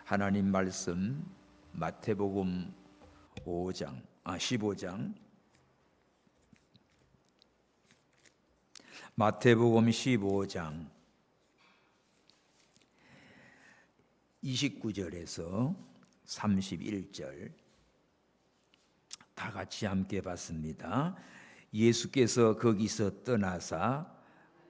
하나님 말씀 마태복음 15장 마태복음 15장 29절에서 31절 다 같이 함께 봤습니다. 예수께서 거기서 떠나사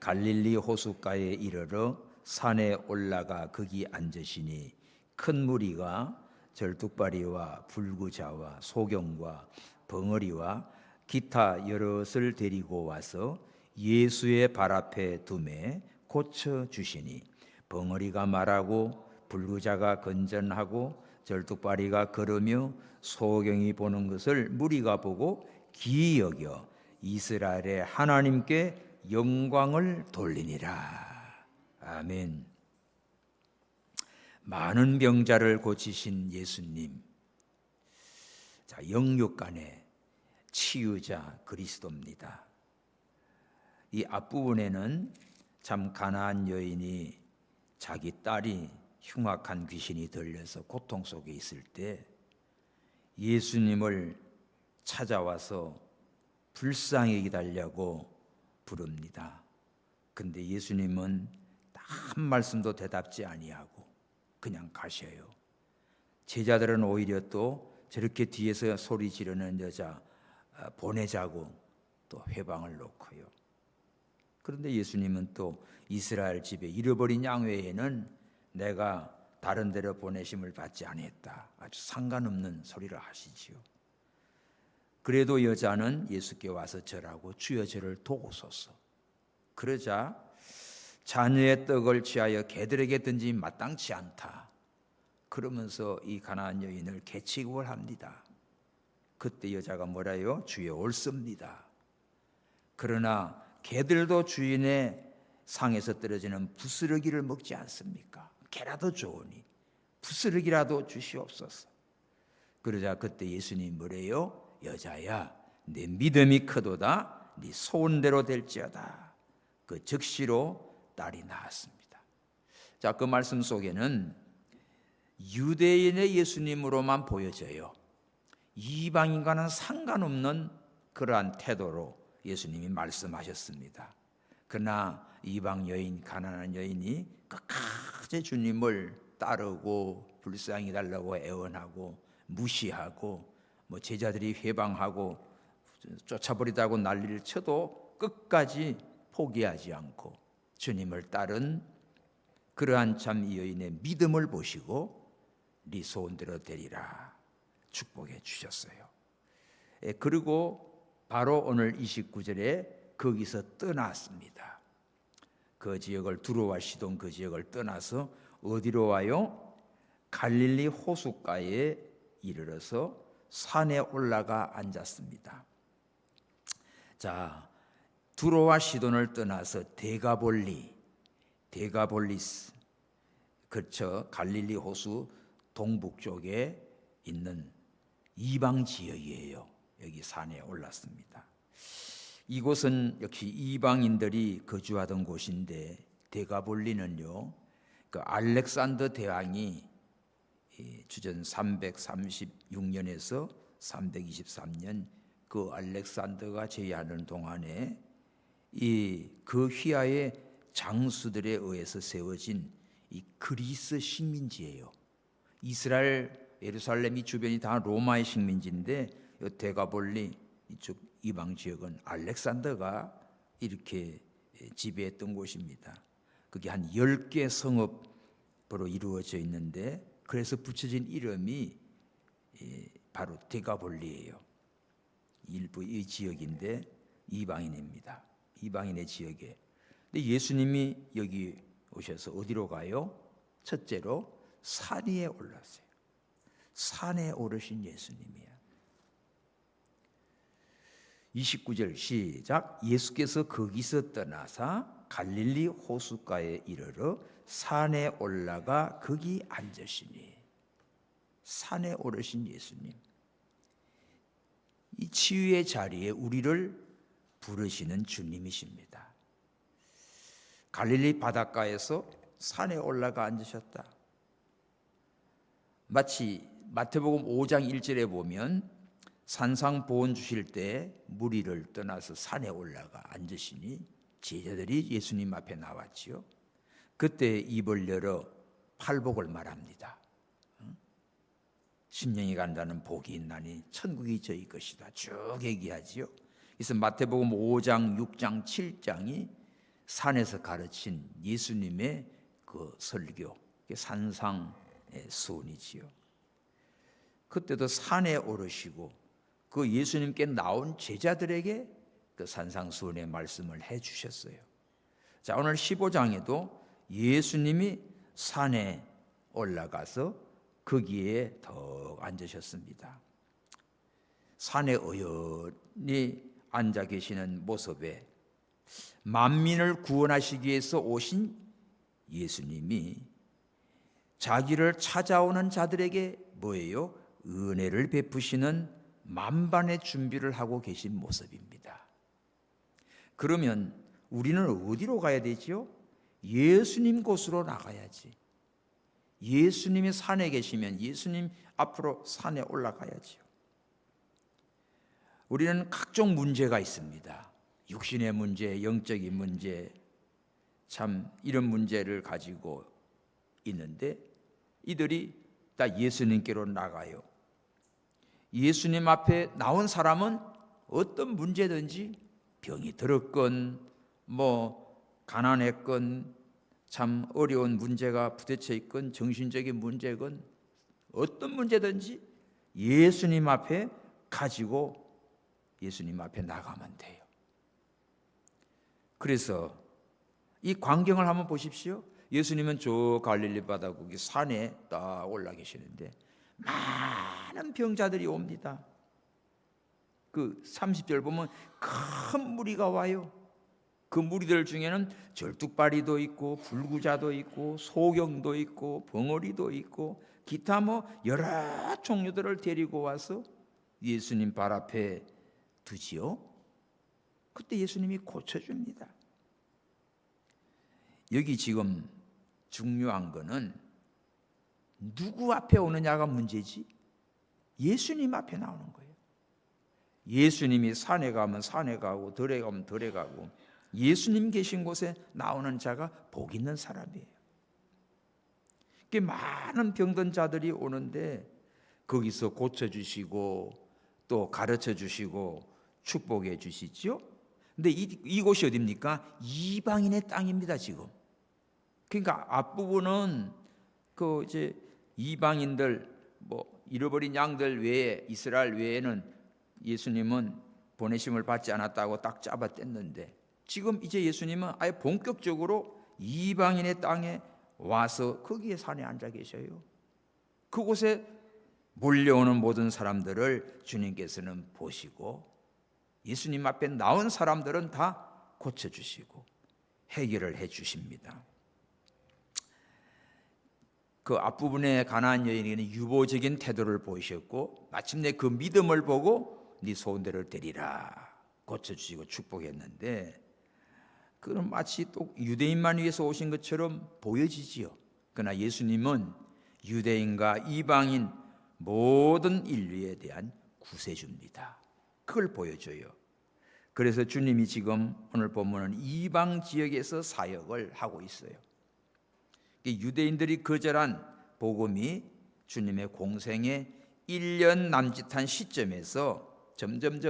갈릴리 호숫가에 이르러 산에 올라가 거기 앉으시니 큰 무리가 절뚝발이와 불구자와 소경과 벙어리와 기타 여럿을 데리고 와서 예수의 발 앞에 두매 고쳐 주시니 벙어리가 말하고 불구자가 건전하고 절뚝발이가 걸으며 소경이 보는 것을 무리가 보고 기이 여겨 이스라엘의 하나님께 영광을 돌리니라. 아멘. 많은 병자를 고치신 예수님, 자, 영육간의 치유자 그리스도입니다. 이 앞부분에는 참 가나안 여인이 자기 딸이 흉악한 귀신이 들려서 고통 속에 있을 때 예수님을 찾아와서 불쌍히 기다려고 부릅니다. 근데 예수님은 한 말씀도 대답지 아니하고 그냥 가셔요. 제자들은 오히려 또 저렇게 뒤에서 소리 지르는 여자 보내자고 또 회방을 놓고요. 그런데 예수님은 또 이스라엘 집에 잃어버린 양 외에는 내가 다른 데로 보내심을 받지 아니했다. 아주 상관없는 소리를 하시지요. 그래도 여자는 예수께 와서 절하고 주여 저를 도우소서. 그러자 자녀의 떡을 취하여 개들에게 던지기 마땅치 않다. 그러면서 이 가나안 여인을 개취급을 합니다. 그때 여자가 뭐라요? 주여 옳습니다. 그러나 개들도 주인의 상에서 떨어지는 부스러기를 먹지 않습니까? 개라도 좋으니 부스러기라도 주시옵소서. 그러자 그때 예수님 뭐래요? 여자야, 내 믿음이 크도다. 네 소원대로 될지어다. 그 즉시로 딸이 나았습니다. 자, 그 말씀 속에는 유대인의 예수님으로만 보여져요. 이방인과는 상관없는 그러한 태도로 예수님이 말씀하셨습니다. 그러나 이방 여인, 가난한 여인이 끝까지 주님을 따르고 불쌍히 달라고 애원하고 무시하고 제자들이 회방하고 쫓아버리다고 난리를 쳐도 끝까지 포기하지 않고 주님을 따른 그러한 참 이 여인의 믿음을 보시고 네 소원대로 되리라 축복해 주셨어요. 그리고 바로 오늘 29절에 거기서 떠났습니다. 그 지역을 두로와 시돈 그 지역을 떠나서 어디로 와요? 갈릴리 호숫가에 이르러서 산에 올라가 앉았습니다. 자, 두로와 시돈을 떠나서 데가볼리스 그쵸, 갈릴리 호수 동북쪽에 있는 이방 지역이에요. 여기 산에 올랐습니다. 이곳은 역시 이방인들이 거주하던 곳인데 데가볼리는요, 그 알렉산더 대왕이 주전 336년에서 323년 그 알렉산더가 제위하는 동안에 그 휘하의 장수들에 의해서 세워진 이 그리스 식민지예요. 이스라엘 예루살렘 이 주변이 다 로마의 식민지인데 이 데가볼리 이쪽 이방 지역은 알렉산더가 이렇게 지배했던 곳입니다. 그게 한 10개 성읍으로 이루어져 있는데 그래서 붙여진 이름이 바로 데가볼리예요. 일부의 지역인데 이방인입니다. 이방인의 지역에. 근데 예수님이 여기 오셔서 어디로 가요? 첫째로 산 위에 올랐어요. 산에 오르신 예수님이야. 29절 시작. 예수께서 거기서 떠나사 갈릴리 호숫가에 이르러 산에 올라가 거기 앉으시니. 산에 오르신 예수님. 이 치유의 자리에 우리를 부르시는 주님이십니다. 갈릴리 바닷가에서 산에 올라가 앉으셨다. 마치 마태복음 5장 1절에 보면 산상보온 주실 때 무리를 떠나서 산에 올라가 앉으시니 제자들이 예수님 앞에 나왔지요. 그때 입을 열어 팔복을 말합니다. 심령이 간다는 복이 있나니 천국이 저희 것이다 쭉 얘기하지요. 그래서 마태복음 5장, 6장, 7장이 산에서 가르친 예수님의 그 설교, 산상의 수훈이지요. 그때도 산에 오르시고 그 예수님께 나온 제자들에게 그 산상수훈의 말씀을 해주셨어요. 자, 오늘 15장에도 예수님이 산에 올라가서 거기에 더 앉으셨습니다. 산에 의연히 앉아 계시는 모습에 만민을 구원하시기 위해서 오신 예수님이 자기를 찾아오는 자들에게 뭐예요? 은혜를 베푸시는 만반의 준비를 하고 계신 모습입니다. 그러면 우리는 어디로 가야 되지요? 예수님 곳으로 나가야지. 예수님이 산에 계시면 예수님 앞으로 산에 올라가야지요. 우리는 각종 문제가 있습니다. 육신의 문제, 영적인 문제, 참 이런 문제를 가지고 있는데 이들이 다 예수님께로 나가요. 예수님 앞에 나온 사람은 어떤 문제든지 병이 들었건 가난했건 참 어려운 문제가 부딪혀 있건 정신적인 문제건 어떤 문제든지 예수님 앞에 가지고 예수님 앞에 나가면 돼요. 그래서 이 광경을 한번 보십시오. 예수님은 저 갈릴리 바다국이 산에 딱 올라 계시는데 많은 병자들이 옵니다. 그 30절 보면 큰 무리가 와요. 그 무리들 중에는 절뚝발이도 있고 불구자도 있고 소경도 있고 벙어리도 있고 기타 여러 종류들을 데리고 와서 예수님 발 앞에 두지요. 그때 예수님이 고쳐줍니다. 여기 지금 중요한 거는 누구 앞에 오느냐가 문제지 예수님 앞에 나오는 거예요. 예수님이 산에 가면 산에 가고 들에 가면 들에 가고 예수님 계신 곳에 나오는 자가 복 있는 사람이에요. 많은 병든 자들이 오는데 거기서 고쳐주시고 또 가르쳐주시고 축복해 주시죠. 근데 이곳이 어디입니까? 이방인의 땅입니다 지금. 그러니까 앞부분은 이제 이방인들 잃어버린 양들 외에 이스라엘 외에는 예수님은 보내심을 받지 않았다고 딱 잡아뗐는데 지금 이제 예수님은 아예 본격적으로 이방인의 땅에 와서 거기에 산에 앉아 계셔요. 그곳에 몰려오는 모든 사람들을 주님께서는 보시고 예수님 앞에 나온 사람들은 다 고쳐주시고 해결을 해주십니다. 그 앞부분에 가나안 여인에게는 유보적인 태도를 보이셨고 마침내 그 믿음을 보고 네 소원대로 되리라 고쳐주시고 축복했는데 그건 마치 또 유대인만 위해서 오신 것처럼 보여지지요. 그러나 예수님은 유대인과 이방인 모든 인류에 대한 구세주입니다. 그걸 보여줘요. 그래서 주님이 지금 오늘 본문은 이방 지역에서 사역을 하고 있어요. 유대인들이 거절한 복음이 주님의 공생의 1년 남짓한 시점에서 점점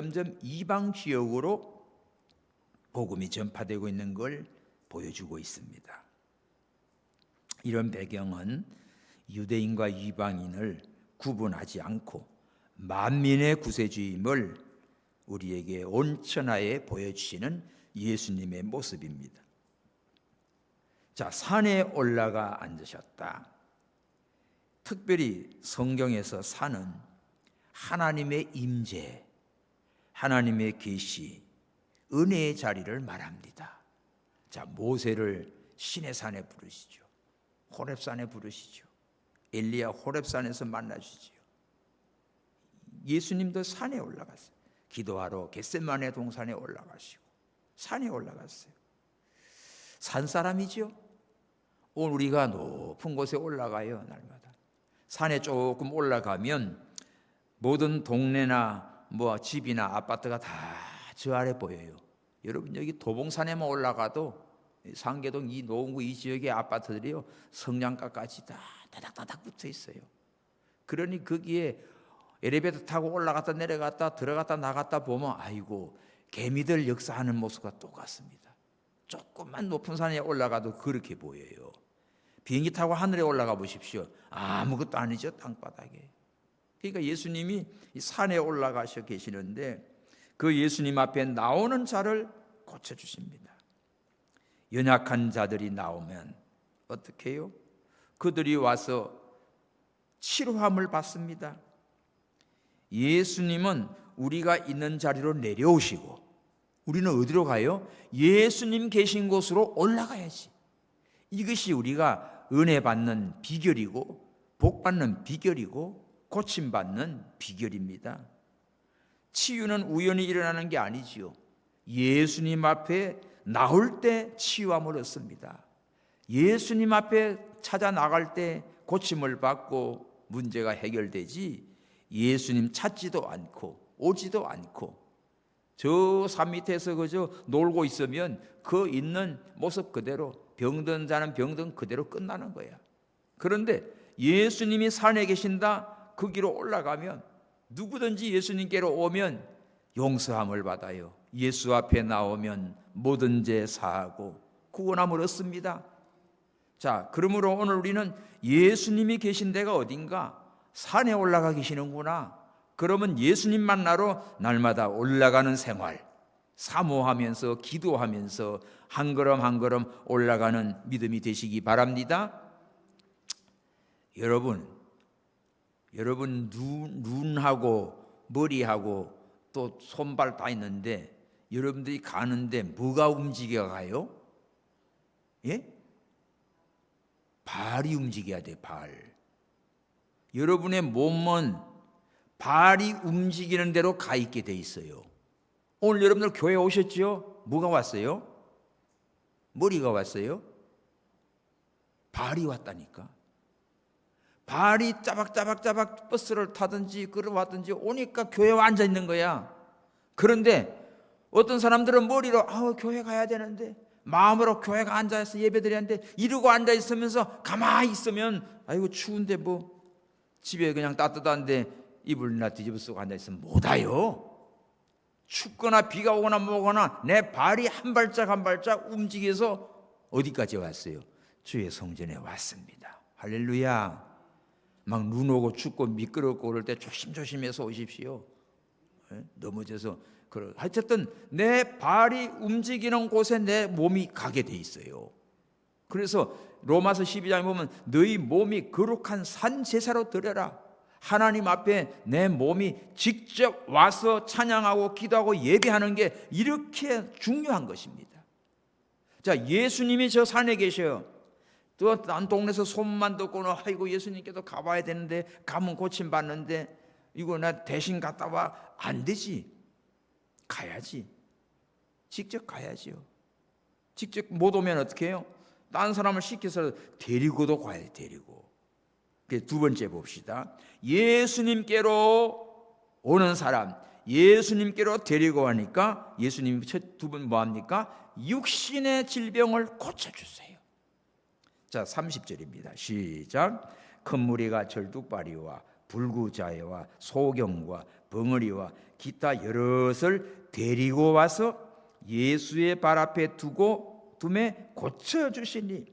이방 지역으로 복음이 전파되고 있는 걸 보여주고 있습니다. 이런 배경은 유대인과 이방인을 구분하지 않고 만민의 구세주임을 우리에게 온천하에 보여주시는 예수님의 모습입니다. 자, 산에 올라가 앉으셨다. 특별히 성경에서 산은 하나님의 임재, 하나님의 계시, 은혜의 자리를 말합니다. 자, 모세를 시내산에 부르시죠. 호렙산에 부르시죠. 엘리야 호렙산에서 만나주지요. 예수님도 산에 올라갔어요. 기도하러 겟세마네 동산에 올라가시고 산에 올라갔어요. 산 사람이죠. 오늘 우리가 높은 곳에 올라가요. 날마다 산에 조금 올라가면 모든 동네나 집이나 아파트가 다 저 아래 보여요. 여러분 여기 도봉산에만 올라가도 상계동 이 노원구 이 지역의 아파트들이요 성냥가까지 다 다닥다닥 붙어 있어요. 그러니 거기에 엘리베이터 타고 올라갔다 내려갔다 들어갔다 나갔다 보면 아이고 개미들 역사하는 모습과 똑같습니다. 조금만 높은 산에 올라가도 그렇게 보여요. 비행기 타고 하늘에 올라가 보십시오. 아무것도 아니죠, 땅바닥에. 그러니까 예수님이 이 산에 올라가셔 계시는데 그 예수님 앞에 나오는 자를 고쳐주십니다. 연약한 자들이 나오면 어떻게 해요? 그들이 와서 치료함을 받습니다. 예수님은 우리가 있는 자리로 내려오시고 우리는 어디로 가요? 예수님 계신 곳으로 올라가야지. 이것이 우리가 은혜 받는 비결이고 복 받는 비결이고 고침 받는 비결입니다. 치유는 우연히 일어나는 게 아니지요. 예수님 앞에 나올 때 치유함을 얻습니다. 예수님 앞에 찾아 나갈 때 고침을 받고 문제가 해결되지 예수님 찾지도 않고 오지도 않고 저 산 밑에서 그저 놀고 있으면 그 있는 모습 그대로 병든 자는 병든 그대로 끝나는 거야. 그런데 예수님이 산에 계신다 그 길로 올라가면 누구든지 예수님께로 오면 용서함을 받아요. 예수 앞에 나오면 모든 죄 사하고 구원함을 얻습니다. 자, 그러므로 오늘 우리는 예수님이 계신 데가 어딘가? 산에 올라가 계시는구나. 그러면 예수님 만나러 날마다 올라가는 생활, 사모하면서 기도하면서 한 걸음 한 걸음 올라가는 믿음이 되시기 바랍니다. 여러분 눈하고 머리하고 또 손발 다 있는데 여러분들이 가는데 뭐가 움직여 가요? 예? 발이 움직여야 돼, 발. 여러분의 몸은 발이 움직이는 대로 가 있게 돼 있어요. 오늘 여러분들 교회 오셨죠? 뭐가 왔어요? 머리가 왔어요? 발이 왔다니까. 발이 짜박짜박 버스를 타든지 걸어왔든지 오니까 교회에 앉아 있는 거야. 그런데 어떤 사람들은 머리로 교회 가야 되는데 마음으로 교회가 앉아서 예배드려야 하는데 이러고 앉아 있으면서 가만히 있으면 아이고 추운데 집에 그냥 따뜻한데 이불이나 뒤집어 쓰고 앉아 있으면 못 와요. 춥거나 비가 오거나 뭐거나 내 발이 한 발짝 한 발짝 움직여서 어디까지 왔어요? 주의 성전에 왔습니다. 할렐루야. 막 눈 오고 춥고 미끄럽고 그럴 때 조심조심해서 오십시오. 넘어져서 어쨌든 내 발이 움직이는 곳에 내 몸이 가게 돼 있어요. 그래서 로마서 12장에 보면 너희 몸이 거룩한 산 제사로 드려라. 하나님 앞에 내 몸이 직접 와서 찬양하고 기도하고 예배하는 게 이렇게 중요한 것입니다. 자, 예수님이 저 산에 계셔요. 또 딴 동네에서 소문만 듣고는 아이고 예수님께도 가봐야 되는데 가면 고침 받는데 이거 나 대신 갔다 와. 안 되지. 가야지. 직접 가야지요. 직접 못 오면 어떻게 해요? 딴 사람을 시켜서 데리고도 가야 돼. 데리고. 두 번째 봅시다. 예수님께로 오는 사람, 예수님께로 데리고 가니까 예수님이 두 번 뭐합니까? 육신의 질병을 고쳐주세요. 자, 30절입니다. 시작. 큰 무리가 절뚝발이와 불구자애와 소경과 벙어리와 기타 여럿을 데리고 와서 예수의 발 앞에 두매 고쳐주시니.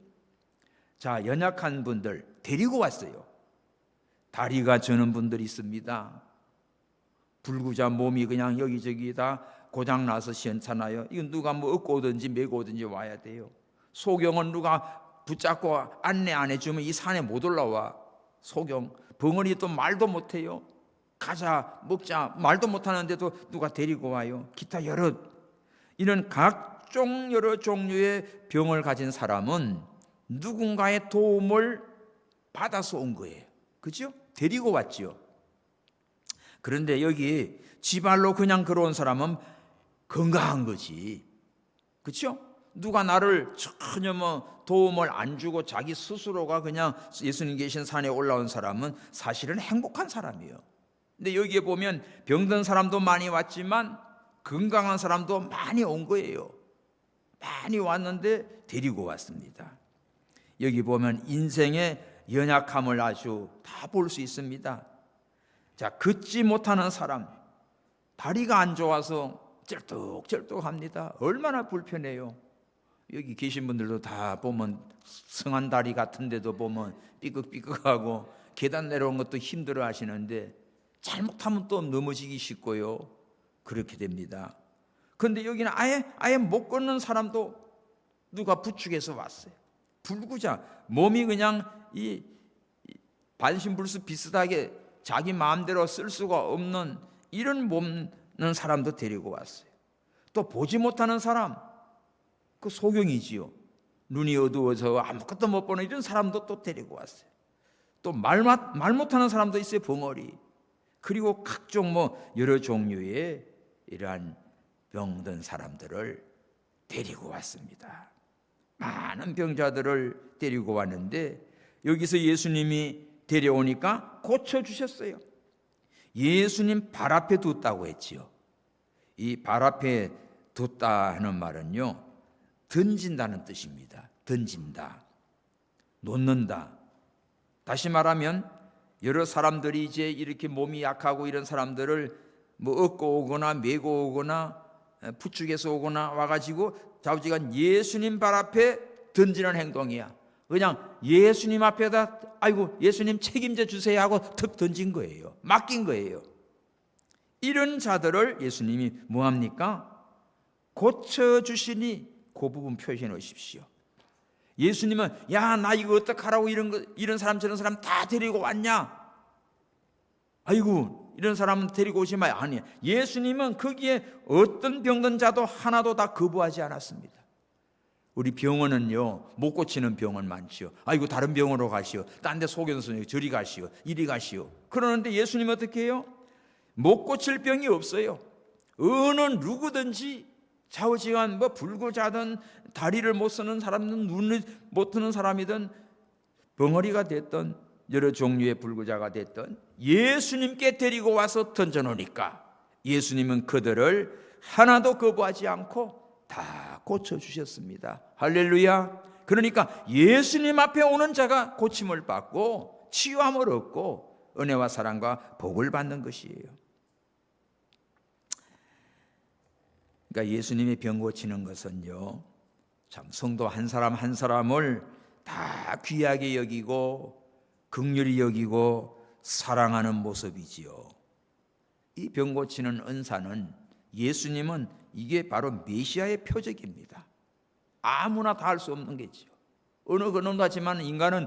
자, 연약한 분들 데리고 왔어요. 다리가 저는 분들이 있습니다. 불구자 몸이 그냥 여기저기 다 고장나서 시원찮아요. 이건 누가 얻고 오든지 메고 오든지 와야 돼요. 소경은 누가 붙잡고 안내 안 해주면 이 산에 못 올라와. 소경. 벙어리 또 말도 못해요. 가자 먹자 말도 못하는데도 누가 데리고 와요. 기타 여러 이런 각종 여러 종류의 병을 가진 사람은 누군가의 도움을 받아서 온 거예요. 그죠? 데리고 왔죠. 그런데 여기 지발로 그냥 걸어온 사람은 건강한 거지. 그렇죠? 누가 나를 전혀 도움을 안 주고 자기 스스로가 그냥 예수님 계신 산에 올라온 사람은 사실은 행복한 사람이에요. 근데 여기에 보면 병든 사람도 많이 왔지만 건강한 사람도 많이 온 거예요. 많이 왔는데 데리고 왔습니다. 여기 보면 인생의 연약함을 아주 다 볼 수 있습니다. 자, 걷지 못하는 사람, 다리가 안 좋아서 쩔뚝쩔뚝합니다. 얼마나 불편해요. 여기 계신 분들도 다 보면 성한 다리 같은데도 보면 삐걱삐걱하고 계단 내려온 것도 힘들어 하시는데 잘못하면 또 넘어지기 쉽고요. 그렇게 됩니다. 그런데 여기는 아예 못 걷는 사람도 누가 부축해서 왔어요. 불구자 몸이 그냥 이 반신불수 비슷하게 자기 마음대로 쓸 수가 없는 이런 몸는 사람도 데리고 왔어요. 또 보지 못하는 사람, 그 소경이지요. 눈이 어두워서 아무것도 못 보는 이런 사람도 또 데리고 왔어요. 또 말 못하는 사람도 있어요. 벙어리. 그리고 각종 여러 종류의 이러한 병든 사람들을 데리고 왔습니다. 많은 병자들을 데리고 왔는데 여기서 예수님이 데려오니까 고쳐주셨어요. 예수님 발 앞에 뒀다고 했지요. 이 발 앞에 뒀다 하는 말은요, 던진다는 뜻입니다. 던진다, 놓는다. 다시 말하면 여러 사람들이 이제 이렇게 몸이 약하고 이런 사람들을 얻고 오거나 메고 오거나 부축해서 오거나 와가지고 좌우지간 예수님 발 앞에 던지는 행동이야. 그냥 예수님 앞에다 아이고 예수님 책임져 주세요 하고 툭 던진 거예요. 맡긴 거예요. 이런 자들을 예수님이 뭐합니까? 고쳐주시니 그 부분 표시해 놓으십시오. 예수님은 야 나 이거 어떡하라고 이런 사람 저런 사람 다 데리고 왔냐? 아이고 이런 사람 데리고 오지 마요. 아니, 예수님은 거기에 어떤 병든 자도 하나도 다 거부하지 않았습니다. 우리 병원은요 못 고치는 병원 많지요. 아이고 다른 병원으로 가시오. 딴 데 속여서 저리 가시오. 이리 가시오. 그러는데 예수님은 어떻게 해요? 못 고칠 병이 없어요. 어느 누구든지 좌우지간 불구자든 다리를 못 쓰는 사람이든 눈을 못 뜨는 사람이든 벙어리가 됐든 여러 종류의 불구자가 됐든 예수님께 데리고 와서 던져놓으니까 예수님은 그들을 하나도 거부하지 않고 다 고쳐주셨습니다. 할렐루야. 그러니까 예수님 앞에 오는 자가 고침을 받고 치유함을 얻고 은혜와 사랑과 복을 받는 것이에요. 그러니까 예수님이 병 고치는 것은요, 참 성도 한 사람 한 사람을 다 귀하게 여기고 긍휼히 여기고 사랑하는 모습이지요. 이 병 고치는 은사는 예수님은 이게 바로 메시아의 표적입니다. 아무나 다 할 수 없는 게지요. 어느 그놈 같지만 인간은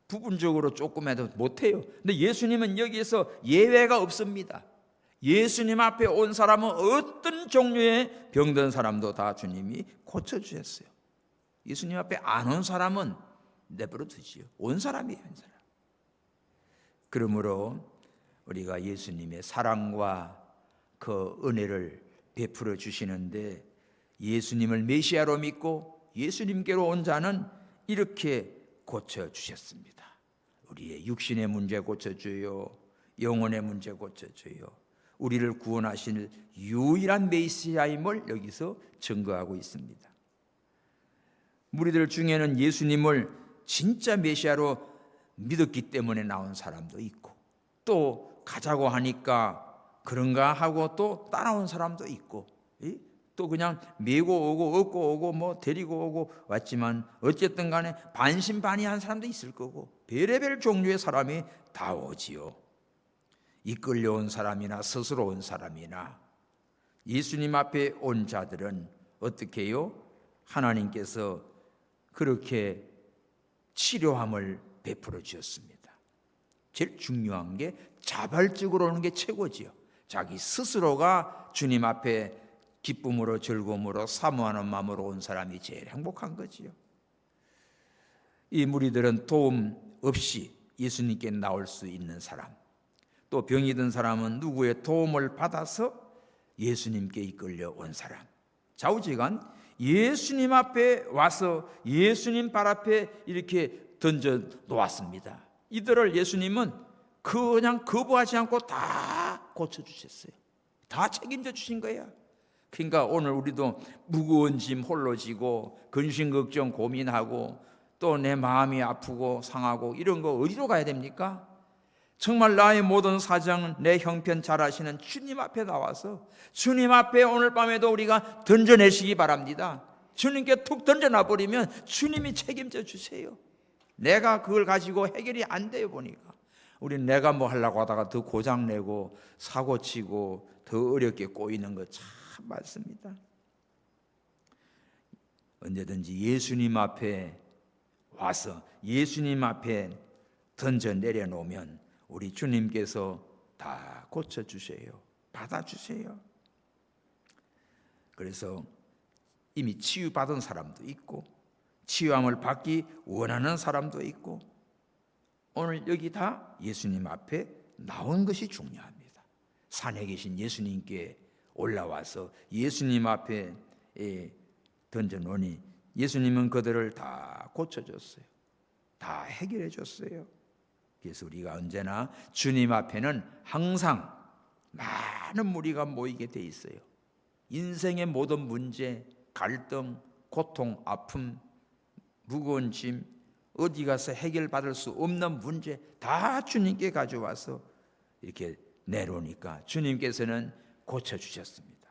부분적으로 조금 해도 못해요. 근데 예수님은 여기에서 예외가 없습니다. 예수님 앞에 온 사람은 어떤 종류의 병든 사람도 다 주님이 고쳐주셨어요. 예수님 앞에 안 온 사람은 내버려 두지요. 온 사람이에요, 온 사람. 그러므로 우리가 예수님의 사랑과 그 은혜를 베풀어 주시는데 예수님을 메시아로 믿고 예수님께로 온 자는 이렇게 고쳐주셨습니다. 우리의 육신의 문제 고쳐줘요. 영혼의 문제 고쳐줘요. 우리를 구원하실 유일한 메시아임을 여기서 증거하고 있습니다. 무리들 중에는 예수님을 진짜 메시아로 믿었기 때문에 나온 사람도 있고 또 가자고 하니까 그런가 하고 또 따라온 사람도 있고 또 그냥 메고 오고 얻고 오고 데리고 오고 왔지만 어쨌든 간에 반신반의한 사람도 있을 거고 별의별 종류의 사람이 다 오지요. 이끌려온 사람이나 스스로 온 사람이나 예수님 앞에 온 자들은 어떻게 해요? 하나님께서 그렇게 치료함을 베풀어 주셨습니다. 제일 중요한 게 자발적으로 오는 게 최고지요. 자기 스스로가 주님 앞에 기쁨으로 즐거움으로 사모하는 마음으로 온 사람이 제일 행복한 거지요. 이 무리들은 도움 없이 예수님께 나올 수 있는 사람, 또 병이 든 사람은 누구의 도움을 받아서 예수님께 이끌려 온 사람, 좌우지간 예수님 앞에 와서 예수님 발 앞에 이렇게 던져 놓았습니다. 이들을 예수님은 그냥 거부하지 않고 다 고쳐주셨어요. 다 책임져 주신 거야. 그러니까 오늘 우리도 무거운 짐 홀로 지고 근심 걱정 고민하고 또 내 마음이 아프고 상하고 이런 거 어디로 가야 됩니까? 정말 나의 모든 사정, 내 형편 잘 아시는 주님 앞에 나와서 주님 앞에 오늘 밤에도 우리가 던져내시기 바랍니다. 주님께 툭 던져놔 버리면 주님이 책임져 주세요. 내가 그걸 가지고 해결이 안 돼요. 보니까 우린 내가 뭐 하려고 하다가 더 고장내고 사고치고 더 어렵게 꼬이는 거 참 많습니다. 언제든지 예수님 앞에 와서 예수님 앞에 던져 내려놓으면 우리 주님께서 다 고쳐주세요. 받아주세요. 그래서 이미 치유받은 사람도 있고 치유함을 받기 원하는 사람도 있고 오늘 여기 다 예수님 앞에 나온 것이 중요합니다. 산에 계신 예수님께 올라와서 예수님 앞에 던져놓으니 예수님은 그들을 다 고쳐줬어요. 다 해결해 줬어요. 그래서 우리가 언제나 주님 앞에는 항상 많은 무리가 모이게 돼 있어요. 인생의 모든 문제, 갈등, 고통, 아픔, 무거운 짐, 어디 가서 해결받을 수 없는 문제 다 주님께 가져와서 이렇게 내놓으니까 주님께서는 고쳐주셨습니다.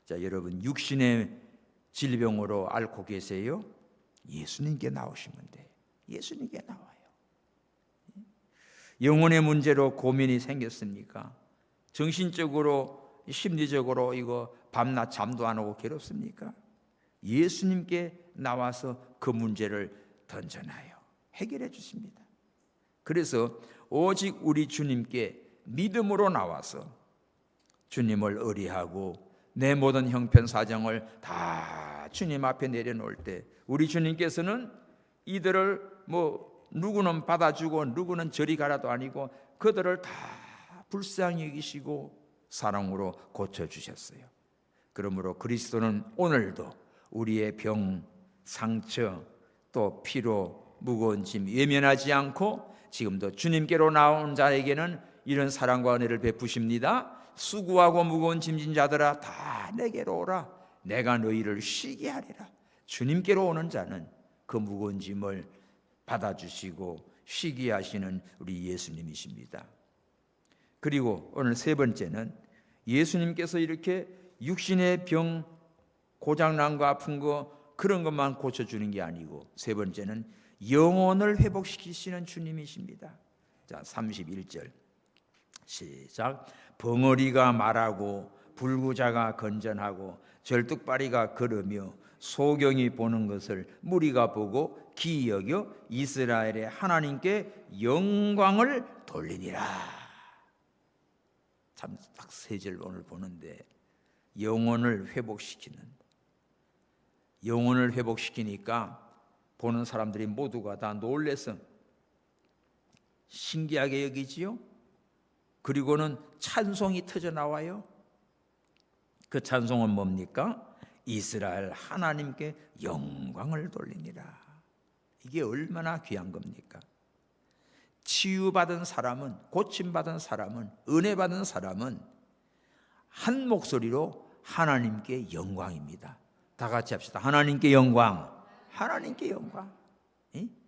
자, 여러분 육신의 질병으로 앓고 계세요? 예수님께 나오시면 돼요. 예수님께 나와요. 영혼의 문제로 고민이 생겼습니까? 정신적으로 심리적으로 이거 밤낮 잠도 안 오고 괴롭습니까? 예수님께 나와서 그 문제를 던져놔요. 해결해 주십니다. 그래서 오직 우리 주님께 믿음으로 나와서 주님을 의뢰하고 내 모든 형편 사정을 다 주님 앞에 내려놓을 때 우리 주님께서는 이들을 누구는 받아주고 누구는 저리 가라도 아니고 그들을 다 불쌍히 여기시고 사랑으로 고쳐주셨어요. 그러므로 그리스도는 오늘도 우리의 병, 상처, 또 피로, 무거운 짐 외면하지 않고 지금도 주님께로 나온 자에게는 이런 사랑과 은혜를 베푸십니다. 수고하고 무거운 짐진 자들아 다 내게로 오라. 내가 너희를 쉬게 하리라. 주님께로 오는 자는 그 무거운 짐을 받아주시고 쉬게 하시는 우리 예수님이십니다. 그리고 오늘 세 번째는 예수님께서 이렇게 육신의 병, 고장난 거 아픈 거 그런 것만 고쳐주는 게 아니고 세 번째는 영혼을 회복시키시는 주님이십니다. 자, 31절 시작. 벙어리가 말하고 불구자가 건전하고 절뚝발이가 걸으며 소경이 보는 것을 무리가 보고 기이 여겨 이스라엘의 하나님께 영광을 돌리니라. 참 딱 세 절 오늘 보는데 영혼을 회복시키는, 영혼을 회복시키니까 보는 사람들이 모두가 다 놀래서 신기하게 여기지요. 그리고는 찬송이 터져 나와요. 그 찬송은 뭡니까? 이스라엘 하나님께 영광을 돌리니라. 이게 얼마나 귀한 겁니까? 치유받은 사람은, 고침받은 사람은, 은혜받은 사람은 한 목소리로 하나님께 영광입니다. 다 같이 합시다. 하나님께 영광. 하나님께 영광.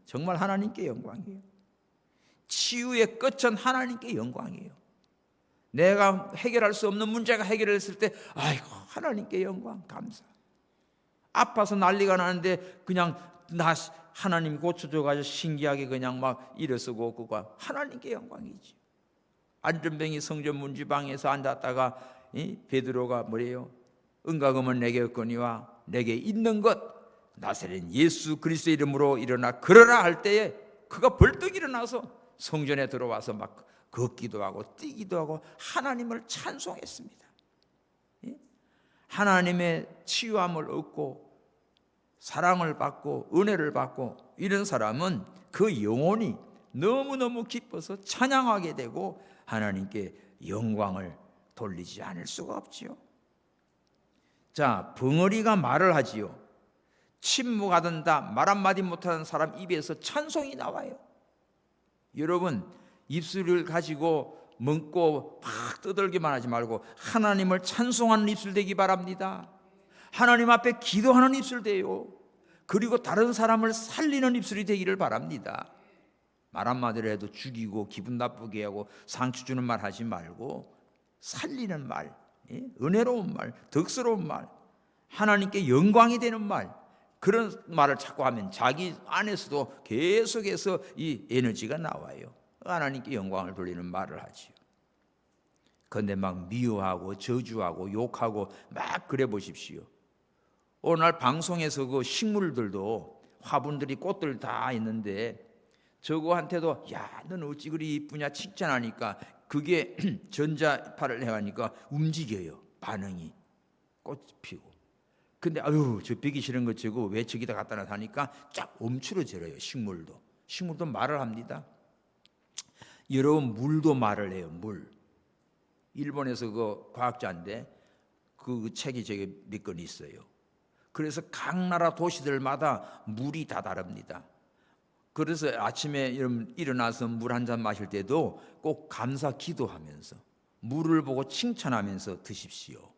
정말 하나님께 영광이에요. 치유의 끝은 하나님께 영광이에요. 내가 해결할 수 없는 문제가 해결했을 때 아이고 하나님께 영광 감사. 아파서 난리가 나는데 그냥 나 하나님 고쳐줘가지고 신기하게 그냥 막 일어서고 그거 하나님께 영광이지. 안전뱅이 성전 문지방에서 앉았다가 베드로가 뭐래요? 은과금은 내게 없거니와 내게 있는 것 나사렛 예수 그리스도의 이름으로 일어나 걸어라 할 때에 그가 벌떡 일어나서 성전에 들어와서 막 걷기도 하고 뛰기도 하고 하나님을 찬송했습니다. 하나님의 치유함을 얻고 사랑을 받고 은혜를 받고 이런 사람은 그 영혼이 너무너무 기뻐서 찬양하게 되고 하나님께 영광을 돌리지 않을 수가 없지요. 자, 벙어리가 말을 하지요. 침묵하던다 말 한마디 못하는 사람 입에서 찬송이 나와요. 여러분, 입술을 가지고 먹고 막 떠들기만 하지 말고 하나님을 찬송하는 입술 되기 바랍니다. 하나님 앞에 기도하는 입술 돼요. 그리고 다른 사람을 살리는 입술이 되기를 바랍니다. 말 한마디를 해도 죽이고 기분 나쁘게 하고 상처 주는 말 하지 말고 살리는 말, 은혜로운 말, 덕스러운 말, 하나님께 영광이 되는 말, 그런 말을 자꾸 하면 자기 안에서도 계속해서 이 에너지가 나와요. 하나님께 영광을 돌리는 말을 하지요. 그런데 막 미워하고 저주하고 욕하고 막 그래 보십시오. 오늘 방송에서 그 식물들도 화분들이 꽃들 다 있는데 저거한테도 야, 넌 어찌 그리 이쁘냐 칭찬하니까 그게 전자파를 해가니까 움직여요. 반응이 꽃이 피고. 근데 아유, 저 뵈기 싫은 것 저거 왜 저기다 갖다 놔 하니까 쫙 움츠러져요. 식물도 말을 합니다. 여러분, 물도 말을 해요. 물. 일본에서 그 과학자인데 그 책이 저기 몇 권 있어요. 그래서 각 나라 도시들마다 물이 다 다릅니다. 그래서 아침에 일어나서 물 한 잔 마실 때도 꼭 감사 기도하면서 물을 보고 칭찬하면서 드십시오.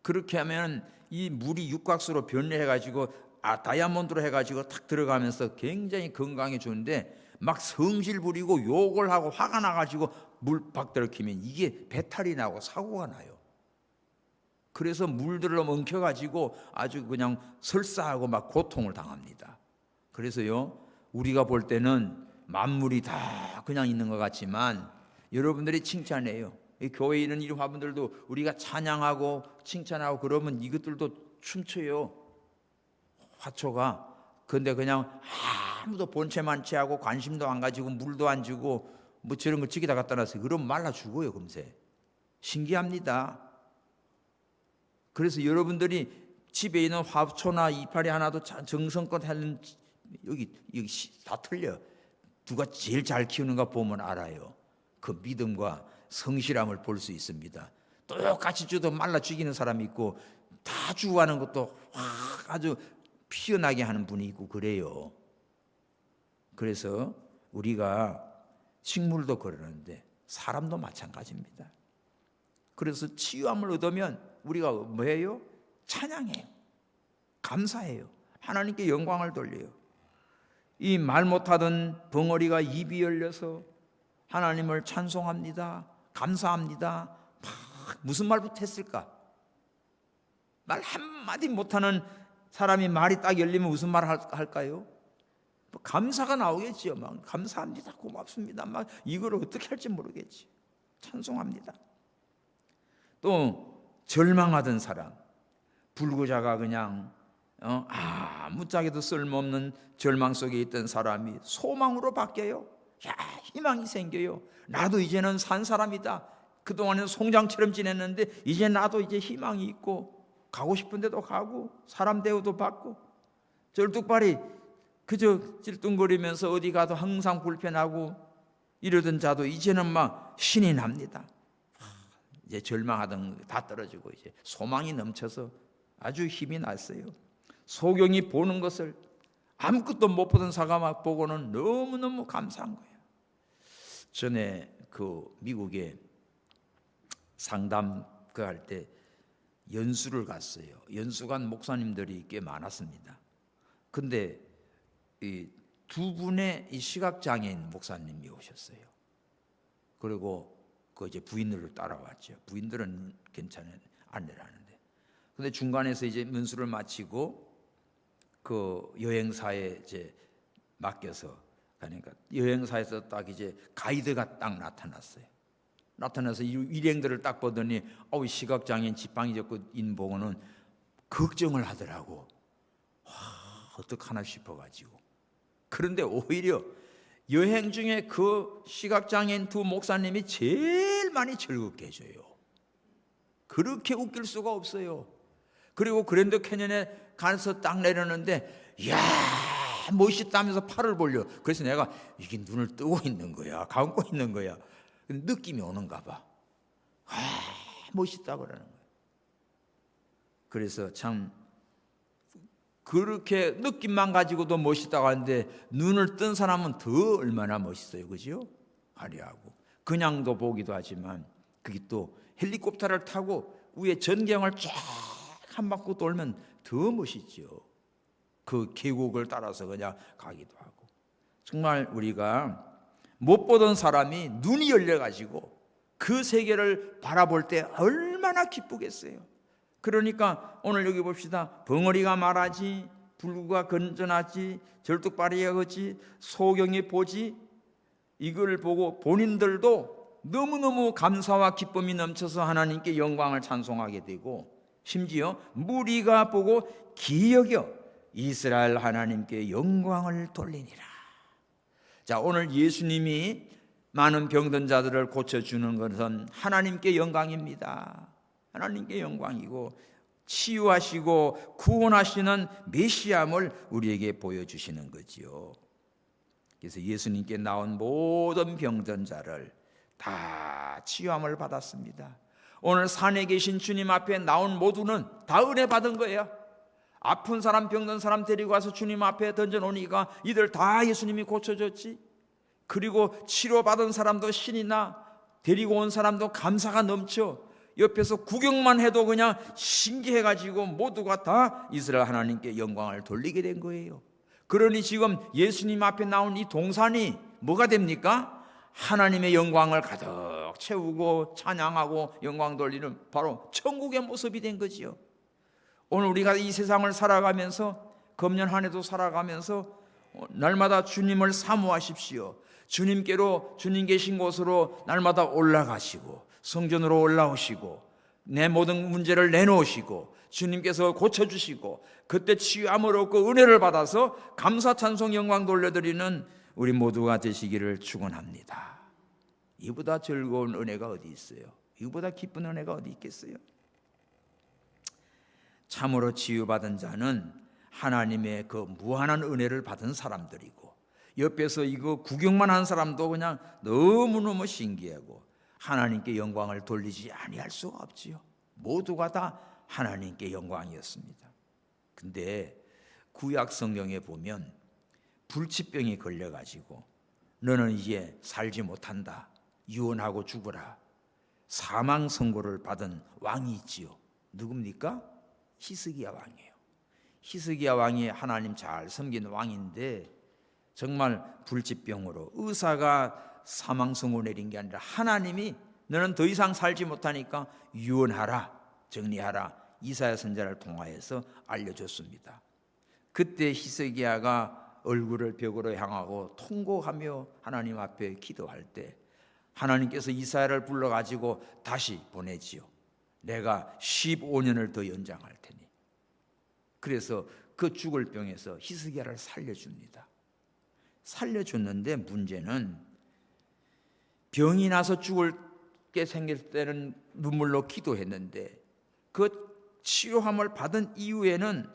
그렇게 하면 이 물이 육각수로 변해가지고 다이아몬드로 해가지고 탁 들어가면서 굉장히 건강에 좋은데 막 성질 부리고 욕을 하고 화가 나가지고 물 박들어키면 이게 배탈이 나고 사고가 나요. 그래서 물들로 엉켜가지고 아주 그냥 설사하고 막 고통을 당합니다. 그래서요, 우리가 볼 때는 만물이 다 그냥 있는 것 같지만 여러분들이 칭찬해요. 이 교회에 있는 이 화분들도 우리가 찬양하고 칭찬하고 그러면 이것들도 춤춰요. 화초가. 근데 그냥 아무도 본체만 취하고 관심도 안 가지고 물도 안 주고 뭐 저런 거 저기다 갖다 놨어요. 그러면 말라 죽어요, 금세. 신기합니다. 그래서 여러분들이 집에 있는 화초나 이파리 하나도 정성껏 하는 여기 다 틀려. 누가 제일 잘 키우는가 보면 알아요. 그 믿음과 성실함을 볼 수 있습니다. 똑같이 줘도 말라 죽이는 사람이 있고 다 주고 하는 것도 확 아주 피어나게 하는 분이 있고 그래요. 그래서 우리가 식물도 그러는데 사람도 마찬가지입니다. 그래서 치유함을 얻으면 우리가 뭐예요? 찬양해요. 감사해요. 하나님께 영광을 돌려요. 이 말 못하던 벙어리가 입이 열려서 하나님을 찬송합니다. 감사합니다. 무슨 말부터 했을까? 말 한마디 못하는 사람이 말이 딱 열리면 무슨 말 할까요? 감사가 나오겠지요. 막 감사합니다. 고맙습니다. 막 이걸 어떻게 할지 모르겠지. 찬송합니다. 또 절망하던 사람, 불구자가 그냥 아무짝에도 쓸모없는 절망 속에 있던 사람이 소망으로 바뀌어요. 야, 희망이 생겨요. 나도 이제는 산 사람이다. 그동안은 송장처럼 지냈는데 이제 나도 이제 희망이 있고 가고 싶은 데도 가고 사람 대우도 받고 절뚝발이 그저 찔뚱거리면서 어디 가도 항상 불편하고 이러던 자도 이제는 막 신이 납니다. 이제 절망하던 게 다 떨어지고 이제 소망이 넘쳐서 아주 힘이 났어요. 소경이 보는 것을 아무것도 못 보던 사람만 보고는 너무너무 감사한 거예요. 전에 그 미국에 상담 할 때 연수를 갔어요. 연수 간 목사님들이 꽤 많았습니다. 근데 이 두 분의 이 시각장애인 목사님이 오셨어요. 그리고 그 이제 부인들을 따라왔죠. 부인들은 괜찮은 안내를 하는데. 근데 중간에서 이제 문수를 마치고 그 여행사에 이제 맡겨서 가니까 여행사에서 딱 이제 가이드가 딱 나타났어요. 나타나서 일행들을 딱 보더니 시각장애인 지팡이 잡고 인보고는 걱정을 하더라고. 어떡하나 싶어가지고. 그런데 오히려 여행 중에 그 시각장애인 두 목사님이 제일 많이 즐겁게 해줘요. 그렇게 웃길 수가 없어요. 그리고 그랜드 캐년에 가서 딱 내렸는데 이야 멋있다면서 팔을 벌려. 그래서 내가 이게 눈을 뜨고 있는 거야 감고 있는 거야. 느낌이 오는가 봐. 멋있다 그러는 거야. 그래서 참 그렇게 느낌만 가지고도 멋있다고 하는데 눈을 뜬 사람은 더 얼마나 멋있어요, 그죠? 화려하고 그냥도 보기도 하지만 그게 또 헬리콥터를 타고 위에 전경을 쫙 한 바퀴 돌면 더 멋있죠. 그 계곡을 따라서 그냥 가기도 하고 정말 우리가 못 보던 사람이 눈이 열려가지고 그 세계를 바라볼 때 얼마나 기쁘겠어요. 그러니까 오늘 여기 봅시다. 벙어리가 말하지, 불구가 건전하지, 절뚝발이가 걷지, 소경이 보지. 이걸 보고 본인들도 너무너무 감사와 기쁨이 넘쳐서 하나님께 영광을 찬송하게 되고, 심지어 무리가 보고 기여겨 이스라엘 하나님께 영광을 돌리니라. 자, 오늘 예수님이 많은 병든 자들을 고쳐주는 것은 하나님께 영광입니다. 하나님께 영광이고 치유하시고 구원하시는 메시아임을 우리에게 보여주시는 거지요. 그래서 예수님께 나온 모든 병든 자를 다 치유함을 받았습니다. 오늘 산에 계신 주님 앞에 나온 모두는 다 은혜 받은 거예요. 아픈 사람 병든 사람 데리고 와서 주님 앞에 던져놓으니까 이들 다 예수님이 고쳐줬지. 그리고 치료받은 사람도 신이 나, 데리고 온 사람도 감사가 넘쳐 옆에서 구경만 해도 그냥 신기해가지고 모두가 다 이스라엘 하나님께 영광을 돌리게 된 거예요. 그러니 지금 예수님 앞에 나온 이 동산이 뭐가 됩니까? 하나님의 영광을 가득 채우고 찬양하고 영광 돌리는 바로 천국의 모습이 된 거지요. 오늘 우리가 이 세상을 살아가면서 금년 한 해도 살아가면서 날마다 주님을 사모하십시오. 주님께로 주님 계신 곳으로 날마다 올라가시고 성전으로 올라오시고 내 모든 문제를 내놓으시고 주님께서 고쳐주시고 그때 치유함을 얻고 은혜를 받아서 감사 찬송 영광 돌려드리는 우리 모두가 되시기를 축원합니다. 이보다 즐거운 은혜가 어디 있어요? 이보다 기쁜 은혜가 어디 있겠어요? 참으로 치유받은 자는 하나님의 그 무한한 은혜를 받은 사람들이고 옆에서 이거 구경만 한 사람도 그냥 너무너무 신기하고 하나님께 영광을 돌리지 아니할 수가 없지요. 모두가 다 하나님께 영광이었습니다. 근데 구약 성경에 보면 불치병이 걸려가지고 너는 이제 살지 못한다, 유언하고 죽어라, 사망 선고를 받은 왕이 있지요. 누굽니까? 히스기야 왕이에요. 히스기야 왕이 하나님 잘 섬긴 왕인데 정말 불치병으로 의사가 사망 선고 내린 게 아니라 하나님이 너는 더 이상 살지 못하니까 유언하라, 정리하라, 이사야 선지자를 통하여서 알려줬습니다. 그때 히스기야가 얼굴을 벽으로 향하고 통곡하며 하나님 앞에 기도할 때 하나님께서 이사야를 불러가지고 다시 보내지요. 내가 15년을 더 연장할 테니. 그래서 그 죽을 병에서 히스기야를 살려줍니다. 살려줬는데 문제는 병이 나서 죽을 게 생길 때는 눈물로 기도했는데 그 치료함을 받은 이후에는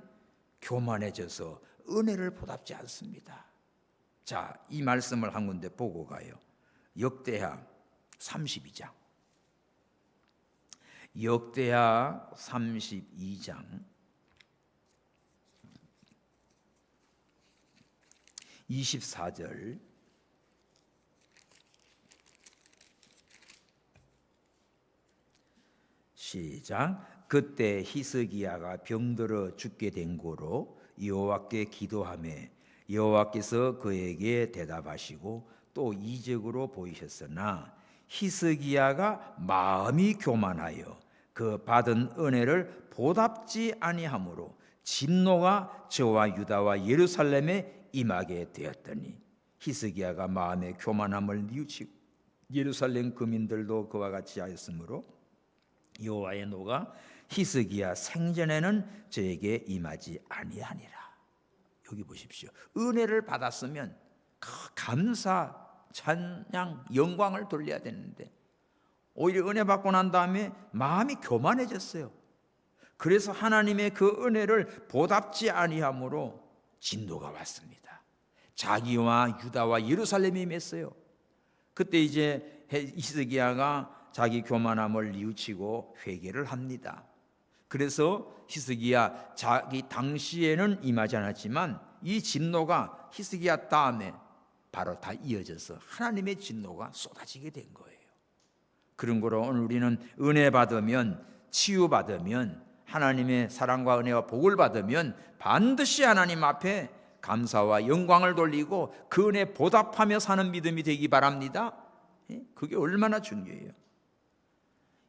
교만해져서 은혜를 보답지 않습니다. 자, 이 말씀을 한 군데 보고 가요. 역대하 32장. 역대하 32장 24절 시작. 그때 히스기야가 병들어 죽게 된 고로 여호와께 기도하매 여호와께서 그에게 대답하시고 또 이적으로 보이셨으나 히스기야가 마음이 교만하여 그 받은 은혜를 보답지 아니하므로 진노가 저와 유다와 예루살렘에 임하게 되었더니 히스기야가 마음의 교만함을 뉘우치고 예루살렘 거민들도 그와 같이 하였으므로 여호와의 노가 히스기야 생전에는 저에게 임하지 아니하니라. 여기 보십시오. 은혜를 받았으면 감사, 찬양, 영광을 돌려야 되는데 오히려 은혜 받고 난 다음에 마음이 교만해졌어요. 그래서 하나님의 그 은혜를 보답지 아니하므로 진노가 왔습니다. 자기와 유다와 예루살렘이 맺어요. 그때 이제 히스기야가 자기 교만함을 뉘우치고 회개를 합니다. 그래서 히스기야 자기 당시에는 임하지 않았지만 이 진노가 히스기야 다음에 바로 다 이어져서 하나님의 진노가 쏟아지게 된 거예요. 그런 거로 오늘 우리는 은혜 받으면, 치유 받으면, 하나님의 사랑과 은혜와 복을 받으면 반드시 하나님 앞에 감사와 영광을 돌리고 그 은혜 보답하며 사는 믿음이 되기 바랍니다. 그게 얼마나 중요해요.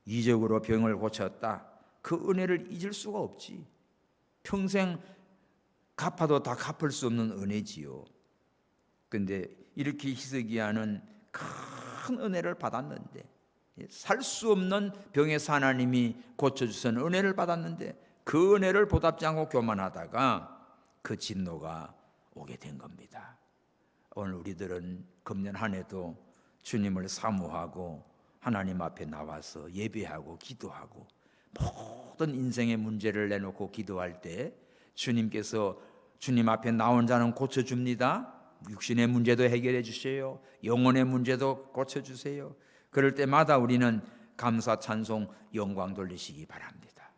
이적으로 병을 고쳤다. 그 은혜를 잊을 수가 없지. 평생 갚아도 다 갚을 수 없는 은혜지요. 근데 이렇게 히스기야는 큰 은혜를 받았는데, 살 수 없는 병에서 하나님이 고쳐주신 은혜를 받았는데 그 은혜를 보답지 않고 교만하다가 그 진노가 오게 된 겁니다. 오늘 우리들은 금년 한 해도 주님을 사모하고 하나님 앞에 나와서 예배하고 기도하고 모든 인생의 문제를 내놓고 기도할 때 주님께서 주님 앞에 나온 자는 고쳐줍니다. 육신의 문제도 해결해 주세요. 영혼의 문제도 고쳐주세요. 그럴 때마다 우리는 감사, 찬송, 영광 돌리시기 바랍니다.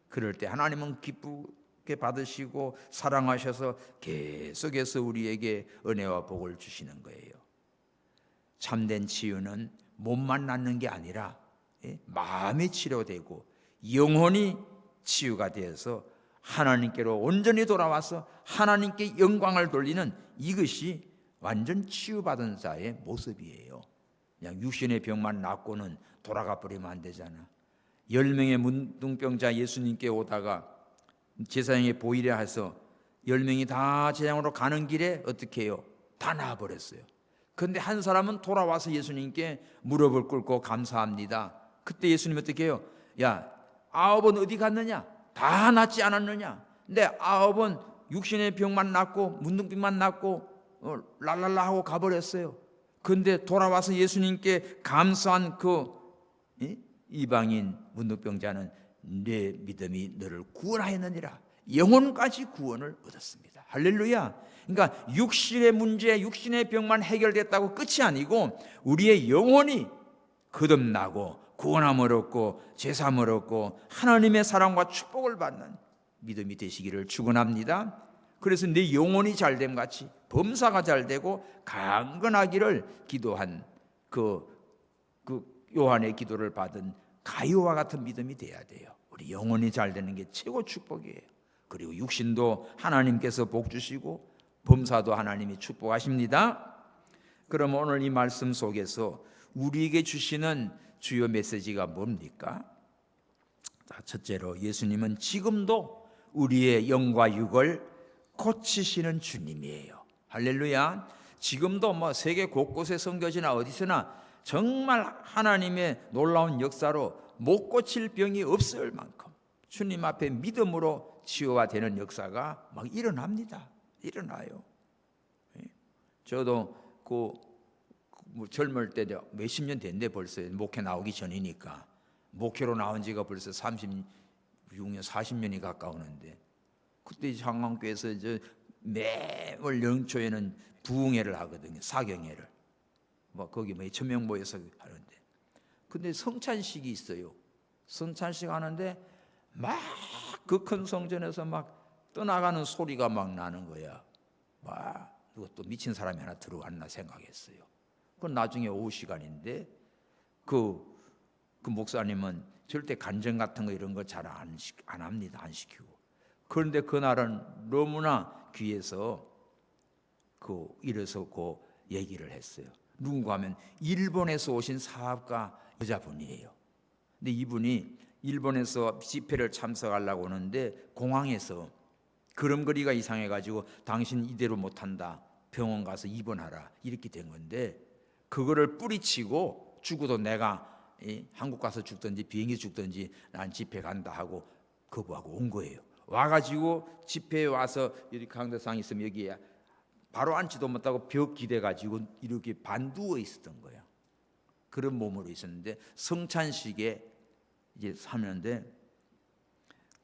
그럴 때 하나님은 기쁘게 받으시고 사랑하셔서 계속해서 우리에게 은혜와 복을 주시는 거예요. 참된 치유는 몸만 낫는 게 아니라 마음이 치료되고 영혼이 치유가 되어서 하나님께로 온전히 돌아와서 하나님께 영광을 돌리는 이것이 완전 치유받은 자의 모습이에요. 그냥 육신의 병만 낫고는 돌아가 버리면 안 되잖아. 10명의 문둥병자 예수님께 오다가 제사장에 보이려 해서 10명이 다 제사장으로 가는 길에 어떻게 해요? 다 나아버렸어요. 그런데 한 사람은 돌아와서 예수님께 무릎을 꿇고 감사합니다. 그때 예수님 어떻게 해요? 야, 9은 어디 갔느냐? 다 낫지 않았느냐? 근데 9은 육신의 병만 낫고 문둥병만 낫고 랄랄라 하고 가버렸어요. 그런데 돌아와서 예수님께 감사한 그 이방인 문둥병자는 내 믿음이 너를 구원하였느니라. 영혼까지 구원을 얻었습니다. 할렐루야. 그러니까 육신의 문제, 육신의 병만 해결됐다고 끝이 아니고 우리의 영혼이 거듭나고 구원함을 얻고 제사함을 얻고 하나님의 사랑과 축복을 받는 믿음이 되시기를 축원합니다. 그래서 내 영혼이 잘됨 같이 범사가 잘되고 강건하기를 기도한 그 요한의 기도를 받은 가이오와 같은 믿음이 돼야 돼요. 우리 영혼이 잘되는 게 최고 축복이에요. 그리고 육신도 하나님께서 복 주시고 범사도 하나님이 축복하십니다. 그럼 오늘 이 말씀 속에서 우리에게 주시는 주요 메시지가 뭡니까? 첫째로 예수님은 지금도 우리의 영과 육을 고치시는 주님이에요. 할렐루야. 지금도 세계 곳곳에 선교지나 어디서나 정말 하나님의 놀라운 역사로 못 고칠 병이 없을 만큼 주님 앞에 믿음으로 치유가 되는 역사가 막 일어납니다. 일어나요. 저도 젊을 때 몇십 년 됐는데 벌써 목회 나오기 전이니까 목회로 나온 지가 벌써 36년, 40년이 가까우는데 그때 상황교회에서 매월 영초에는 부흥회를 하거든요. 사경회를. 거기 2,000명 모여서 하는데. 근데 성찬식이 있어요. 성찬식 하는데 막 그 큰 성전에서 막 떠나가는 소리가 막 나는 거야. 와, 누가 또 미친 사람이 하나 들어왔나 생각했어요. 그건 나중에 오후 시간인데 그 목사님은 절대 간증 같은 거 이런 거 잘 안 합니다. 안 시키고. 그런데 그날은 너무나 귀해서 일어서고 얘기를 했어요. 누군가 하면 일본에서 오신 사업가 여자분이에요. 근데 이분이 일본에서 집회를 참석하려고 오는데 공항에서 걸음걸이가 이상해가지고 당신 이대로 못한다. 병원 가서 입원하라. 이렇게 된 건데 그거를 뿌리치고 죽어도 내가 한국 가서 죽든지 비행기 죽든지 난 집회 간다 하고 거부하고 온 거예요. 와가지고 집회에 와서 여기 강대상 있으면 여기에 바로 앉지도 못하고 벽 기대가지고 이렇게 반두어 있었던 거예요. 그런 몸으로 있었는데 성찬식에 이제 사는데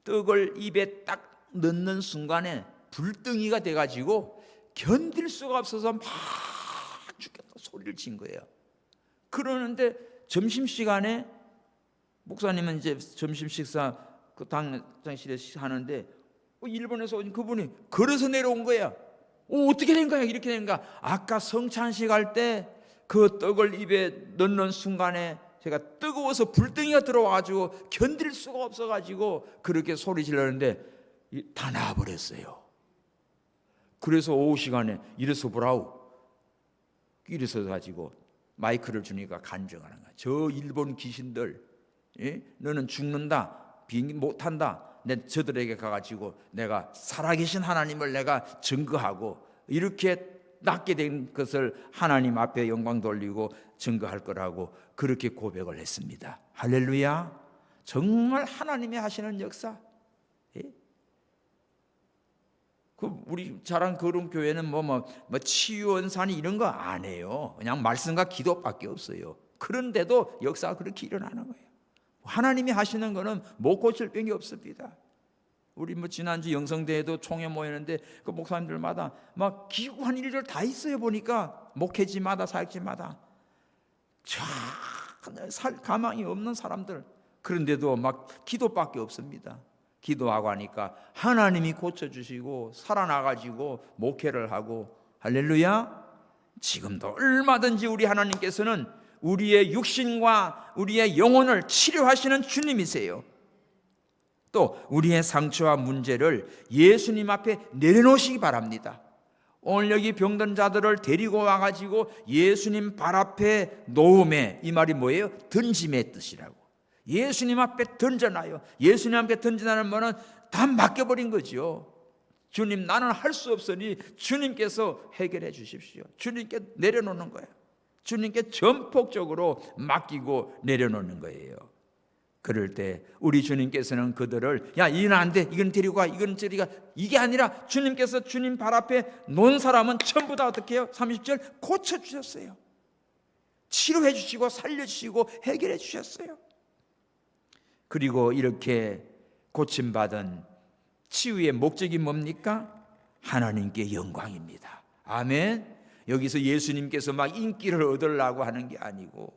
떡을 입에 딱 넣는 순간에 불덩이가 돼가지고 견딜 수가 없어서 막 죽겠다 소리를 친 거예요. 그러는데 점심시간에 목사님은 이제 점심 식사 그 당장실에 하는데 일본에서 온 그분이 걸어서 내려온 거야. 어떻게 된 거야? 이렇게 된 거야. 아까 성찬식 할 때 그 떡을 입에 넣는 순간에 제가 뜨거워서 불덩이가 들어와가지고 견딜 수가 없어가지고 그렇게 소리 질렀는데 다 나와버렸어요. 그래서 오후 시간에 일어서 보라우, 일어서 가지고 마이크를 주니까 간증하는 거야. 저 일본 귀신들, 너는 죽는다, 비행기 못 탄다. 내 저들에게 가가지고 내가 살아계신 하나님을 내가 증거하고 이렇게 낫게 된 것을 하나님 앞에 영광 돌리고 증거할 거라고 그렇게 고백을 했습니다. 할렐루야. 정말 하나님이 하시는 역사. 우리 자랑 그런 교회는 뭐 치유원산이 이런 거 안 해요. 그냥 말씀과 기도밖에 없어요. 그런데도 역사가 그렇게 일어나는 거예요. 하나님이 하시는 거는 못 고칠 병이 없습니다. 우리 지난주 영성대회도 총회 모였는데 그 목사님들마다 막 기구한 일들 다 있어요. 보니까 목회지마다 사역지마다 살 가망이 없는 사람들, 그런데도 막 기도밖에 없습니다. 기도하고 하니까 하나님이 고쳐주시고 살아나가지고 목회를 하고, 할렐루야. 지금도 얼마든지 우리 하나님께서는 우리의 육신과 우리의 영혼을 치료하시는 주님이세요. 또 우리의 상처와 문제를 예수님 앞에 내려놓으시기 바랍니다. 오늘 여기 병든 자들을 데리고 와가지고 예수님 발 앞에 놓음에, 이 말이 뭐예요? 던짐의 뜻이라고. 예수님 앞에 던져놔요. 예수님 앞에 던진다는 말은 다 맡겨버린 거죠. 주님, 나는 할 수 없으니 주님께서 해결해 주십시오. 주님께 내려놓는 거예요. 주님께 전폭적으로 맡기고 내려놓는 거예요. 그럴 때 우리 주님께서는 그들을 야, 이건 안 돼, 이건 데리고 가, 이건 저리가, 이게 아니라 주님께서 주님 발 앞에 놓은 사람은 전부 다 어떻게 해요? 30절 고쳐주셨어요. 치료해 주시고 살려주시고 해결해 주셨어요. 그리고 이렇게 고침받은 치유의 목적이 뭡니까? 하나님께 영광입니다. 아멘. 여기서 예수님께서 막 인기를 얻으려고 하는 게 아니고,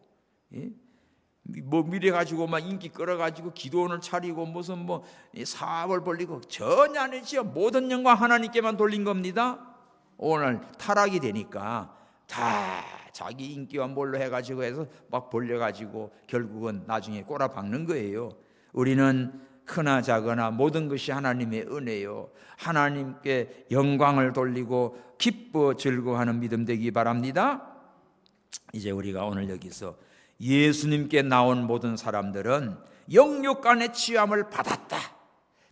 뭐 미래 가지고 막 인기 끌어가지고 기도원을 차리고 무슨 뭐 사업을 벌리고 전혀 아니지요. 모든 영광 하나님께만 돌린 겁니다. 오늘 타락이 되니까 다 자기 인기와 뭘로 해가지고 해서 막 벌려가지고 결국은 나중에 꼬라박는 거예요. 우리는 크나 작으나 모든 것이 하나님의 은혜요. 하나님께 영광을 돌리고 기뻐 즐거워하는 믿음 되기 바랍니다. 이제 우리가 오늘 여기서 예수님께 나온 모든 사람들은 영육간의 치유함을 받았다.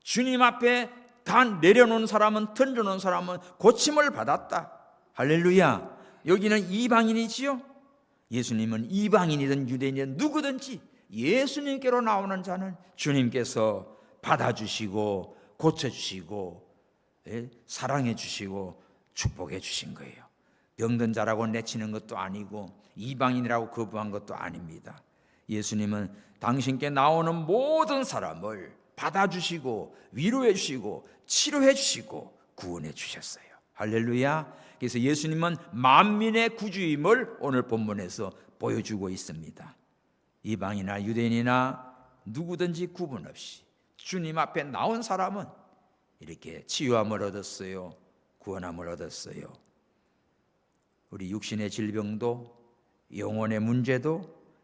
주님 앞에 다 내려놓은 사람은, 던져놓은 사람은 고침을 받았다. 할렐루야. 여기는 이방인이지요. 예수님은 이방인이든 유대인이든 누구든지 예수님께로 나오는 자는 주님께서 받아주시고 고쳐주시고 사랑해 주시고 축복해 주신 거예요. 병든 자라고 내치는 것도 아니고 이방인이라고 거부한 것도 아닙니다. 예수님은 당신께 나오는 모든 사람을 받아주시고 위로해 주시고 치료해 주시고 구원해 주셨어요. 할렐루야. 그래서 예수님은 만민의 구주임을 오늘 본문에서 보여주고 있습니다. 이방이나 유대인이나 누구든지 구분 없이 주님 앞에 나온 사람은 이렇게 치유함을 얻었어요. 구원함을 얻었어요. 우리 육신의 질병도 영혼의 문제도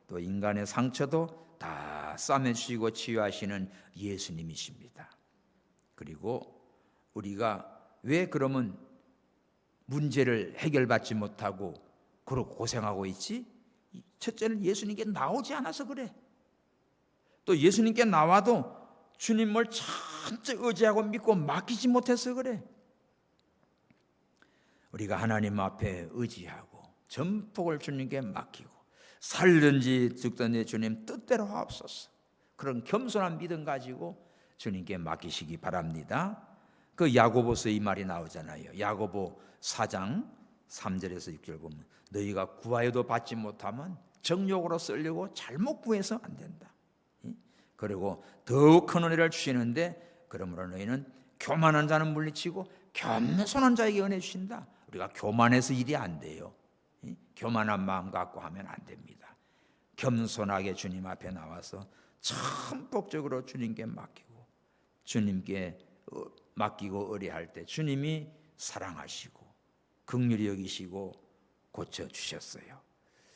또 인간의 상처도 다 싸매주시고 치유하시는 예수님이십니다. 그리고 우리가 왜 그러면 문제를 해결받지 못하고 그러고 고생하고 있지? 첫째는 예수님께 나오지 않아서 그래. 또 예수님께 나와도 주님을 천천히 의지하고 믿고 맡기지 못해서 그래. 우리가 하나님 앞에 의지하고 전폭을 주님께 맡기고 살든지 죽든지 주님 뜻대로 하옵소서. 그런 겸손한 믿음 가지고 주님께 맡기시기 바랍니다. 그 야고보서 이 말이 나오잖아요. 야고보 4장 3절에서 6절 보면 너희가 구하여도 받지 못하면 정욕으로 쓰려고 잘못 구해서 안 된다. 그리고 더욱 큰 은혜를 주시는데 그러므로 너희는 교만한 자는 물리치고 겸손한 자에게 은혜 주신다. 우리가 교만해서 일이 안 돼요. 교만한 마음 갖고 하면 안 됩니다. 겸손하게 주님 앞에 나와서 전폭적으로 주님께 맡기고 주님께 맡기고 의뢰할 때 주님이 사랑하시고 긍휼히 여기시고 고쳐주셨어요.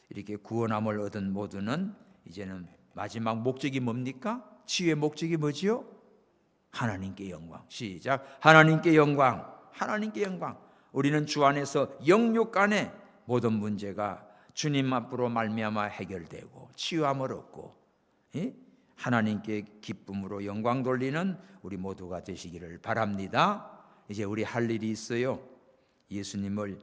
이렇게 구원함을 얻은 모두는 이제는 마지막 목적이 뭡니까? 치유의 목적이 뭐지요? 하나님께 영광. 시작. 하나님께 영광. 하나님께 영광. 우리는 주 안에서 영육 간의 모든 문제가 주님 앞으로 말미암아 해결되고 치유함을 얻고 하나님께 기쁨으로 영광 돌리는 우리 모두가 되시기를 바랍니다. 이제 우리 할 일이 있어요. 예수님을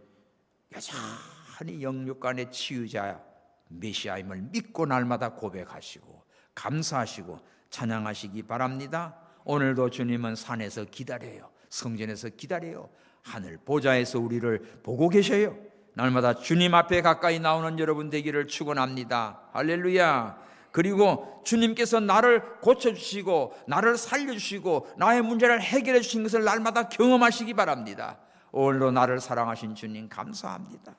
여전히 영육 간의 치유자 메시아임을 믿고 날마다 고백하시고 감사하시고 찬양하시기 바랍니다. 오늘도 주님은 산에서 기다려요. 성전에서 기다려요. 하늘 보좌에서 우리를 보고 계셔요. 날마다 주님 앞에 가까이 나오는 여러분 되기를 축원합니다. 할렐루야. 그리고 주님께서 나를 고쳐주시고 나를 살려주시고 나의 문제를 해결해 주신 것을 날마다 경험하시기 바랍니다. 오늘도 나를 사랑하신 주님 감사합니다.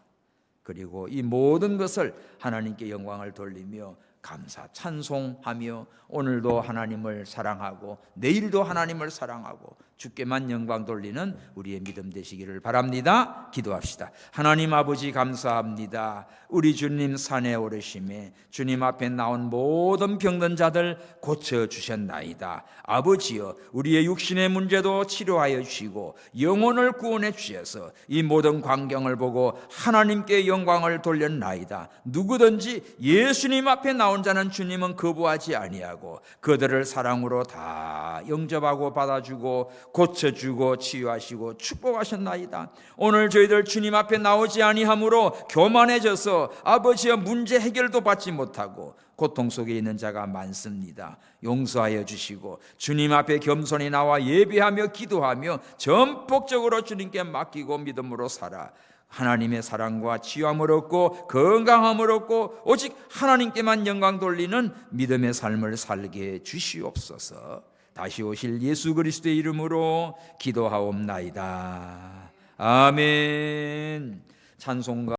그리고 이 모든 것을 하나님께 영광을 돌리며 감사 찬송하며 오늘도 하나님을 사랑하고 내일도 하나님을 사랑하고 주께만 영광 돌리는 우리의 믿음 되시기를 바랍니다. 기도합시다. 하나님 아버지 감사합니다. 우리 주님 산에 오르심에 주님 앞에 나온 모든 병든 자들 고쳐주셨나이다. 아버지여 우리의 육신의 문제도 치료하여 주시고 영혼을 구원해 주셔서 이 모든 광경을 보고 하나님께 영광을 돌렸나이다. 누구든지 예수님 앞에 나온 자는 주님은 거부하지 아니하고 그들을 사랑으로 다 영접하고 받아주고 고쳐주고 치유하시고 축복하셨나이다. 오늘 저희들 주님 앞에 나오지 아니함으로 교만해져서 아버지의 문제 해결도 받지 못하고 고통 속에 있는 자가 많습니다. 용서하여 주시고 주님 앞에 겸손히 나와 예배하며 기도하며 전폭적으로 주님께 맡기고 믿음으로 살아 하나님의 사랑과 치유함을 얻고 건강함을 얻고 오직 하나님께만 영광 돌리는 믿음의 삶을 살게 주시옵소서. 다시 오실 예수 그리스도의 이름으로 기도하옵나이다. 아멘. 찬송가